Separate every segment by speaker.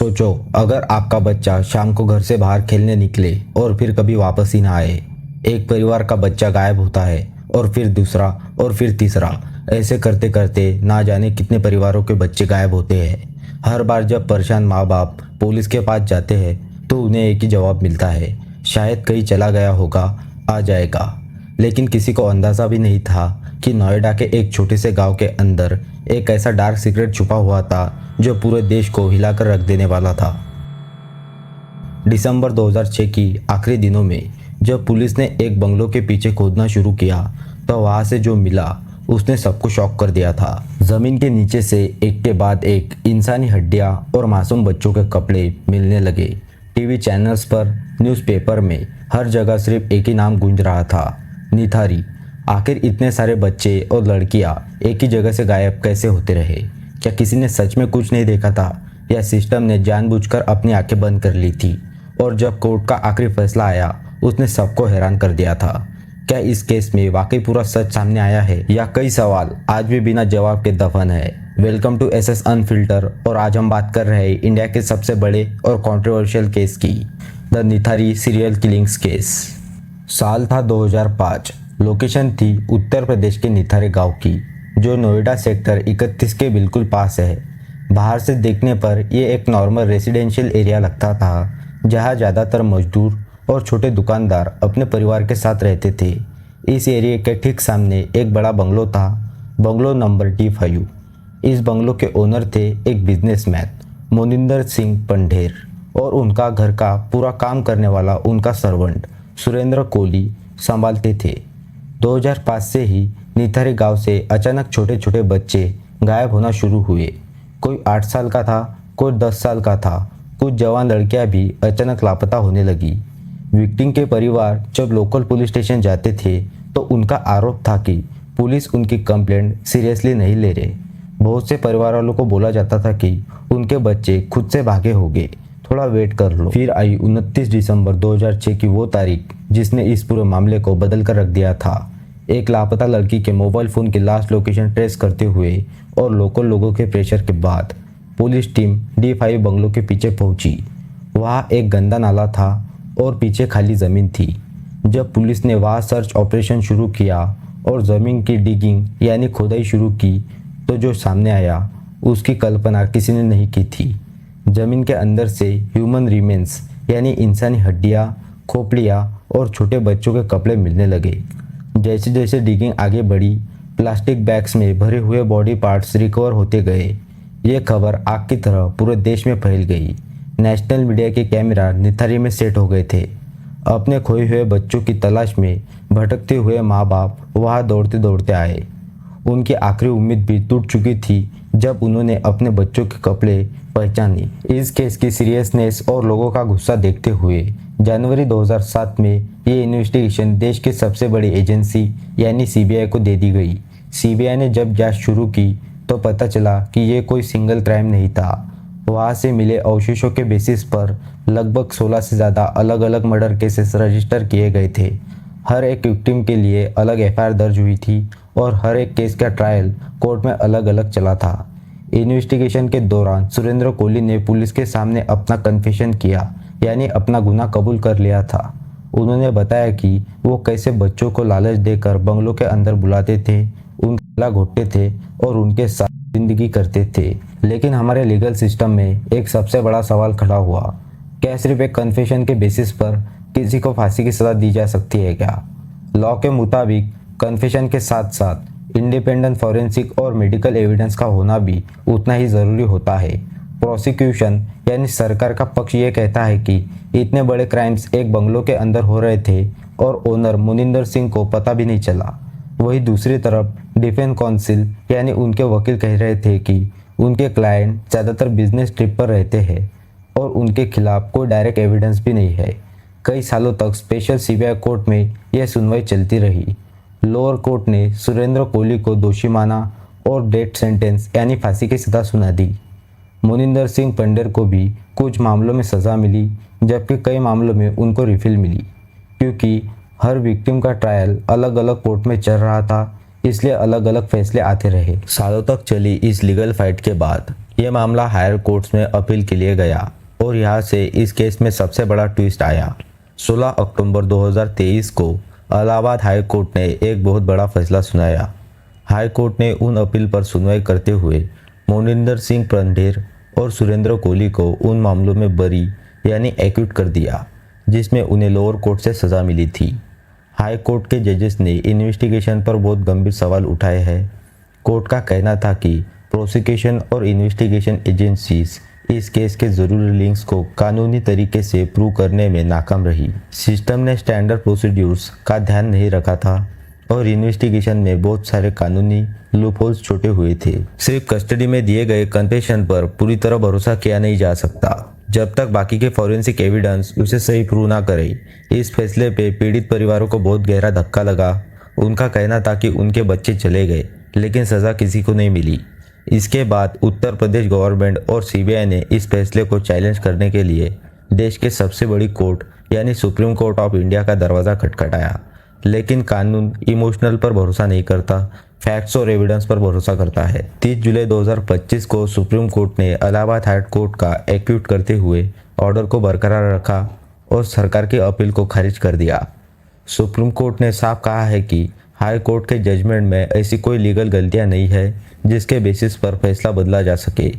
Speaker 1: सोचो, अगर आपका बच्चा शाम को घर से बाहर खेलने निकले और फिर कभी वापस ही ना आए। एक परिवार का बच्चा गायब होता है और फिर दूसरा और फिर तीसरा। ऐसे करते करते ना जाने कितने परिवारों के बच्चे गायब होते हैं। हर बार जब परेशान माँ बाप पुलिस के पास जाते हैं तो उन्हें एक ही जवाब मिलता है, शायद कहीं चला गया होगा, आ जाएगा। लेकिन किसी को अंदाज़ा भी नहीं था कि नोएडा के एक छोटे से गांव के अंदर एक ऐसा डार्क सीक्रेट छुपा हुआ था जो पूरे देश को हिलाकर रख देने वाला था। दिसंबर 2006 की आखिरी दिनों में जब पुलिस ने एक बंगलों के पीछे खोदना शुरू किया तो वहां से जो मिला उसने सबको शॉक कर दिया था। जमीन के नीचे से एक के बाद एक इंसानी हड्डियां और मासूम बच्चों के कपड़े मिलने लगे। टीवी चैनल्स पर, न्यूज़पेपर में, हर जगह सिर्फ एक ही नाम गूंज रहा था, निथारी। आखिर इतने सारे बच्चे और लड़कियां एक ही जगह से गायब कैसे होते रहे? क्या किसी ने सच में कुछ नहीं देखा था या सिस्टम ने जानबूझकर अपनी आंखें बंद कर ली थी? और जब कोर्ट का आखिरी फैसला आया उसने सबको हैरान कर दिया था। क्या इस केस में वाकई पूरा सच सामने आया है या कई सवाल आज भी बिना जवाब के दफन है? Welcome to SS unfilter. और आज हम बात कर रहे हैं इंडिया के सबसे बड़े और कंट्रोवर्शियल केस की, द निथारी सीरियल किलिंग्स केस। साल था 2005। लोकेशन थी उत्तर प्रदेश के निथारी गांव की, जो नोएडा सेक्टर 31 के बिल्कुल पास है। बाहर से देखने पर ये एक नॉर्मल रेसिडेंशियल एरिया लगता था, जहाँ ज़्यादातर मजदूर और छोटे दुकानदार अपने परिवार के साथ रहते थे। इस एरिया के ठीक सामने एक बड़ा बंगलो था, बंगलो नंबर D5। इस बंगलो के ओनर थे एक बिजनेसमैन मोनिंदर सिंह पंढेर, और उनका घर का पूरा काम करने वाला उनका सर्वेंट सुरेंद्र कोहली संभालते थे। 2005 से ही निथारी गांव से अचानक छोटे छोटे बच्चे गायब होना शुरू हुए। कोई 8 साल का था, कोई 10 साल का था, कुछ जवान लड़कियां भी अचानक लापता होने लगी। विक्टिम के परिवार जब लोकल पुलिस स्टेशन जाते थे तो उनका आरोप था कि पुलिस उनकी कंप्लेंट सीरियसली नहीं ले रहे। बहुत से परिवार वालों को बोला जाता था कि उनके बच्चे खुद से भागे होंगे, थोड़ा वेट कर लो। फिर आई 29 दिसंबर 2006 की वो तारीख जिसने इस पूरे मामले को बदल कर रख दिया था। एक लापता लड़की के मोबाइल फ़ोन की लास्ट लोकेशन ट्रेस करते हुए और लोकल लोगों के प्रेशर के बाद पुलिस टीम D5 बंगलों के पीछे पहुंची। वहाँ एक गंदा नाला था और पीछे खाली ज़मीन थी। जब पुलिस ने वहाँ सर्च ऑपरेशन शुरू किया और ज़मीन की डिगिंग यानी खोदाई शुरू की तो जो सामने आया उसकी कल्पना किसी ने नहीं की थी। ज़मीन के अंदर से ह्यूमन रिमेन्स यानी इंसानी हड्डियाँ, खोपड़ियाँ और छोटे बच्चों के कपड़े मिलने लगे। जैसे जैसे डिगिंग आगे बढ़ी, प्लास्टिक बैग्स में भरे हुए बॉडी पार्ट्स रिकवर होते गए। ये खबर आग की तरह पूरे देश में फैल गई। नेशनल मीडिया के कैमरा निथारी में सेट हो गए थे। अपने खोए हुए बच्चों की तलाश में भटकते हुए माँ बाप वहाँ दौड़ते दौड़ते आए। उनकी आखिरी उम्मीद भी टूट चुकी थी जब उन्होंने अपने बच्चों के कपड़े पहचाने। इस केस की सीरियसनेस और लोगों का गुस्सा देखते हुए जनवरी 2007 में ये इन्वेस्टिगेशन देश की सबसे बड़ी एजेंसी यानी CBI को दे दी गई। CBI ने जब जांच शुरू की तो पता चला कि ये कोई सिंगल क्राइम नहीं था। वहाँ से मिले अवशेषों के बेसिस पर लगभग 16 से ज़्यादा अलग अलग मर्डर केसेस रजिस्टर किए गए थे। हर एक विक्टिम के लिए अलग FIR दर्ज हुई थी और हर एक केस का ट्रायल कोर्ट में अलग अलग चला था। इन्वेस्टिगेशन के दौरान सुरेंद्र कोहली ने पुलिस के सामने अपना कन्फेशन किया, यानी अपना गुनाह कबूल कर लिया था। उन्होंने बताया कि वो कैसे बच्चों को लालच देकर बंगलों के अंदर बुलाते थे, उनका गला घोटते थे और उनके साथ जिंदगी करते थे। लेकिन हमारे लीगल सिस्टम में एक सबसे बड़ा सवाल खड़ा हुआ, क्या सिर्फ एक कन्फेशन के बेसिस पर किसी को फांसी की सज़ा दी जा सकती है क्या? लॉ के मुताबिक कन्फेशन के साथ साथ इंडिपेंडेंट फॉरेंसिक और मेडिकल एविडेंस का होना भी उतना ही ज़रूरी होता है। प्रोसिक्यूशन यानी सरकार का पक्ष ये कहता है कि इतने बड़े क्राइम्स एक बंगलों के अंदर हो रहे थे और ओनर मोनिंदर सिंह को पता भी नहीं चला। वहीं दूसरी तरफ डिफेंस काउंसिल यानी उनके वकील कह रहे थे कि उनके क्लाइंट ज़्यादातर बिजनेस ट्रिप पर रहते हैं और उनके खिलाफ कोई डायरेक्ट एविडेंस भी नहीं है। कई सालों तक स्पेशल CBI कोर्ट में यह सुनवाई चलती रही। लोअर कोर्ट ने सुरेंद्र कोहली को दोषी माना और डेथ सेंटेंस यानी फांसी की सज़ा सुना दी। मोनिंदर सिंह पंढेर को भी कुछ मामलों में सज़ा मिली, जबकि कई मामलों में उनको रिफिल मिली। क्योंकि हर विक्टिम का ट्रायल अलग अलग कोर्ट में चल रहा था, इसलिए अलग अलग फैसले आते रहे। सालों तक चली इस लीगल फाइट के बाद ये मामला हायर कोर्ट्स में अपील के लिए गया और यहाँ से इस केस में सबसे बड़ा ट्विस्ट आया। 16 अक्टूबर 2023 को इलाहाबाद हाई कोर्ट ने एक बहुत बड़ा फैसला सुनाया। हाई कोर्ट ने उन अपील पर सुनवाई करते हुए मोनिंदर सिंह पंढेर और सुरेंद्र कोहली को उन मामलों में बरी यानी एक्यूट कर दिया जिसमें उन्हें लोअर कोर्ट से सज़ा मिली थी। हाई कोर्ट के जजेस ने इन्वेस्टिगेशन पर बहुत गंभीर सवाल उठाए हैं। कोर्ट का कहना था कि प्रोसिक्यूशन और इन्वेस्टिगेशन एजेंसीज इस केस के ज़रूरी लिंक्स को कानूनी तरीके से प्रूव करने में नाकाम रही। सिस्टम ने स्टैंडर्ड प्रोसीड्यूर्स का ध्यान नहीं रखा था और इन्वेस्टिगेशन में बहुत सारे कानूनी लूपहोल्स छोटे हुए थे। सिर्फ कस्टडी में दिए गए कन्फेशन पर पूरी तरह भरोसा किया नहीं जा सकता जब तक बाकी के फॉरेंसिक एविडेंस उसे सही प्रूव ना करे। इस फैसले पे पीड़ित परिवारों को बहुत गहरा धक्का लगा। उनका कहना था कि उनके बच्चे चले गए लेकिन सज़ा किसी को नहीं मिली। इसके बाद उत्तर प्रदेश गवर्नमेंट और सीबीआई ने इस फैसले को चैलेंज करने के लिए देश के सबसे बड़ी कोर्ट यानी सुप्रीम कोर्ट ऑफ इंडिया का दरवाज़ा खटखटाया। लेकिन कानून इमोशनल पर भरोसा नहीं करता, फैक्ट्स और एविडेंस पर भरोसा करता है। 30 जुलाई 2025 को सुप्रीम कोर्ट ने इलाहाबाद हाई कोर्ट का एक्यूट करते हुए ऑर्डर को बरकरार रखा और सरकार की अपील को खारिज कर दिया। सुप्रीम कोर्ट ने साफ कहा है कि हाई कोर्ट के जजमेंट में ऐसी कोई लीगल गलतियां नहीं है जिसके बेसिस पर फैसला बदला जा सके।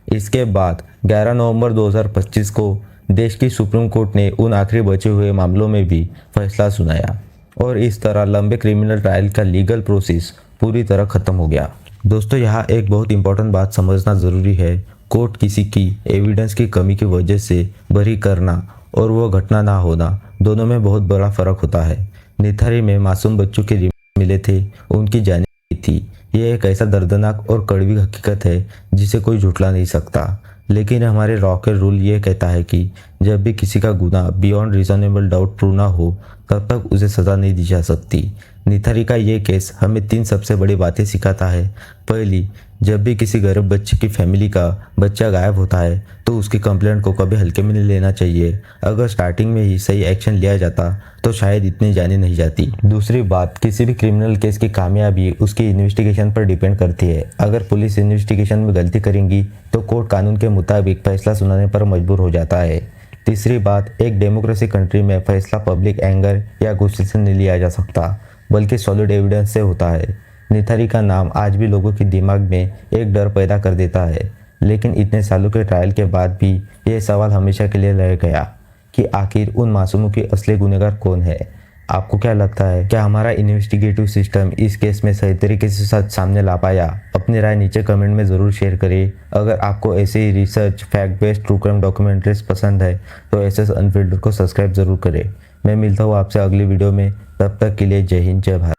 Speaker 1: इसके बाद 11 नवंबर 2025 को देश की सुप्रीम कोर्ट ने उन आखिरी बचे हुए मामलों में भी फैसला सुनाया और इस तरह लंबे क्रिमिनल ट्रायल का लीगल प्रोसेस पूरी तरह खत्म हो गया। दोस्तों, यहाँ एक बहुत इंपॉर्टेंट बात समझना ज़रूरी है। कोर्ट किसी की एविडेंस की कमी की वजह से बरी करना और वो घटना ना होना दोनों में बहुत बड़ा फ़र्क होता है। निथारी में मासूम बच्चों के मिले थे, उनकी जान थी। ये एक ऐसा दर्दनाक और कड़वी हकीकत है जिसे कोई झुठला नहीं सकता। लेकिन हमारे रॉकेट रूल ये कहता है कि जब भी किसी का गुनाह बियॉन्ड रीजनेबल डाउट प्रूव ना हो तब तक उसे सज़ा नहीं दी जा सकती। निथारी का ये केस हमें 3 सबसे बड़ी बातें सिखाता है। पहली, जब भी किसी गरीब बच्चे की फैमिली का बच्चा गायब होता है तो उसकी कंप्लेंट को कभी हल्के में नहीं लेना चाहिए। अगर स्टार्टिंग में ही सही एक्शन लिया जाता तो शायद इतनी जाने नहीं जाती। दूसरी बात, किसी भी क्रिमिनल केस की कामयाबी उसकी इन्वेस्टिगेशन पर डिपेंड करती है। अगर पुलिस इन्वेस्टिगेशन में गलती करेंगी तो कोर्ट कानून के मुताबिक फैसला सुनाने पर मजबूर हो जाता है। तीसरी बात, एक डेमोक्रेसी कंट्री में फैसला पब्लिक एंगर या गुस्से से नहीं लिया जा सकता बल्कि सॉलिड एविडेंस से होता है। निथारी का नाम आज भी लोगों के दिमाग में एक डर पैदा कर देता है, लेकिन इतने सालों के ट्रायल के बाद भी ये सवाल हमेशा के लिए रह गया कि आखिर उन मासूमों की असली गुनहगार कौन है। आपको क्या लगता है, क्या हमारा इन्वेस्टिगेटिव सिस्टम इस केस में सही तरीके से सच सामने ला पाया? अपनी राय नीचे कमेंट में ज़रूर शेयर करें। अगर आपको ऐसे ही research, fact based true crime documentaries पसंद है तो एसएस अनफिल्टर्ड को सब्सक्राइब ज़रूर करें। मैं मिलता हूँ आपसे अगली वीडियो में, तब तक के लिए जय हिंद, जय भारत।